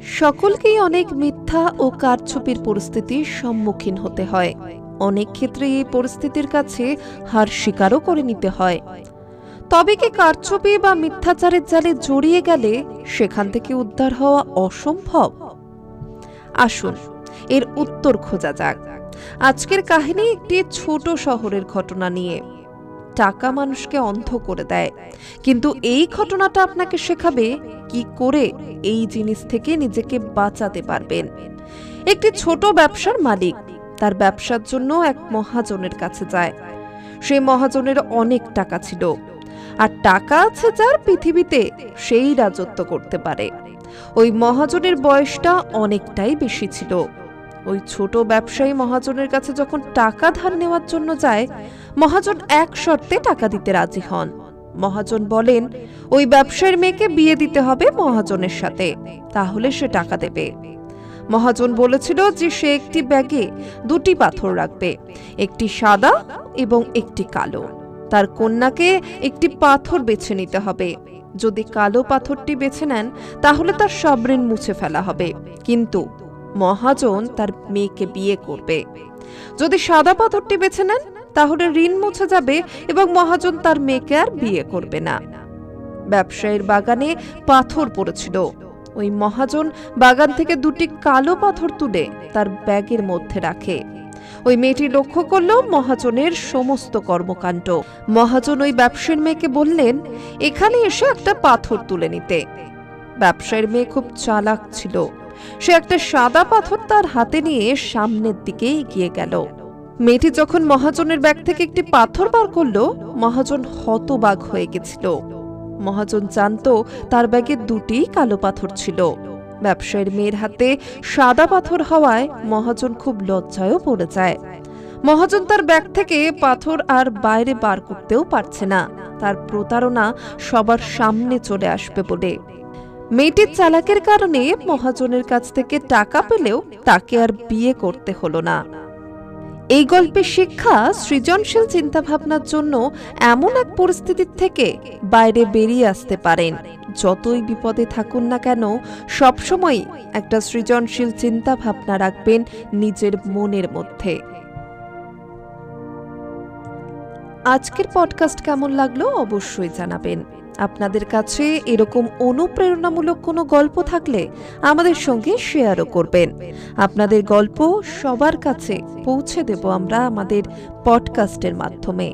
সকলকেই অনেক মিথ্যা ও কারচুপির পরিস্থিতির সম্মুখীন হতে হয়। অনেক ক্ষেত্রে এই পরিস্থিতির কাছে হার স্বীকারও করে নিতে হয়। তবে কি কারচুপি বা মিথ্যাচারের জালে জড়িয়ে গেলে সেখান থেকে উদ্ধার হওয়া অসম্ভব? আসুন এর উত্তর খোঁজা যাক। আজকের কাহিনী একটি ছোট শহরের ঘটনা নিয়ে। টাকা মানুষকে অন্ধ করে দেয়, কিন্তু এই ঘটনাটা আপনাকে শেখাবে কি করে এই জিনিস থেকে নিজেকে বাঁচাতে পারবেন। একটি ছোট ব্যবসার মালিক তার ব্যবসার জন্য এক মহাজনের কাছে যায়। সেই মহাজনের অনেক টাকা ছিল, আর টাকা আছে যার পৃথিবীতে সেই রাজত্ব করতে পারে। ওই মহাজনের বয়সটা অনেকটাই বেশি ছিল। ওই ছোট ব্যবসায়ী মহাজনের কাছে যখন টাকা ধার নেওয়ার জন্য যায়, মহাজন এক শর্তে টাকা দিতে রাজি হন। মহাজন বলেন ওই ব্যবসায়ীর মেয়েকে বিয়ে দিতে হবে মহাজনের সাথে, তাহলে সে টাকা দেবে। মহাজন বলেছিল যে সে একটি ব্যাগে 2টি পাথর রাখবে, একটি সাদা এবং একটি কালো। তার কন্যাকে একটি পাথর বেছে নিতে হবে। যদি কালো পাথরটি বেছে নেন তাহলে তার সব ঋণ মুছে ফেলা হবে, কিন্তু মহাজন তার মেয়েকে বিয়ে করবে। যদি সাদা পাথরটি বেছে নেন তাহলে ঋণ মুছে যাবে এবং মহাজন তার মেয়েকে আর বিয়ে করবে না। ব্যবসায়ীর বাগানে পাথর পড়েছিল। ওই মহাজন বাগান থেকে 2টি কালো পাথর তুলে তার ব্যাগের মধ্যে রাখে। ওই মেয়েটি লক্ষ্য করল মহাজনের সমস্ত কর্মকাণ্ড। মহাজন ওই ব্যবসায়ীর মেয়েকে বললেন এখানে এসে একটা পাথর তুলে নিতে। ব্যবসায়ীর মেয়ে খুব চালাক ছিল। সে একটা সাদা পাথর তার হাতে নিয়ে সামনের দিকে এগিয়ে গেল। মেয়েটি যখন মহাজনের ব্যাগ থেকে একটি পাথর বার করলো, মহাজন হতবাক হয়ে গেছিল। মহাজন জানতো তার ব্যাগে 2টি কালো পাথর ছিল। ব্যবসায়ীর মেয়ের হাতে সাদা পাথর হওয়ায় মহাজন খুব লজ্জায়ও পড়ে যায়। মহাজন তার ব্যাগ থেকে পাথর আর বাইরে বার করতেও পারছে না, তার প্রতারণা সবার সামনে চলে আসবে বলে। মেয়েটির চালাকের কারণে মহাজনের কাছ থেকে টাকা পেলেও তাকে আর বিয়ে করতে হলো না। এই গল্পের শিক্ষা সৃজনশীল চিন্তাভাবনার জন্য এমন এক পরিস্থিতির থেকে বাইরে বেরিয়ে আসতে পারেন। যতই বিপদে থাকুন না কেন, সবসময় একটা সৃজনশীল চিন্তাভাবনা রাখবেন নিজের মনের মধ্যে। আজকের পডকাস্ট কেমন লাগলো অবশ্যই জানাবেন। আপনাদের কাছে এরকম অনুপ্রেরণামূলক কোনো গল্প থাকলে আমাদের সঙ্গে শেয়ারও করবেন। আপনাদের গল্প সবার কাছে পৌঁছে দেব আমরা আমাদের পডকাস্টের মাধ্যমে।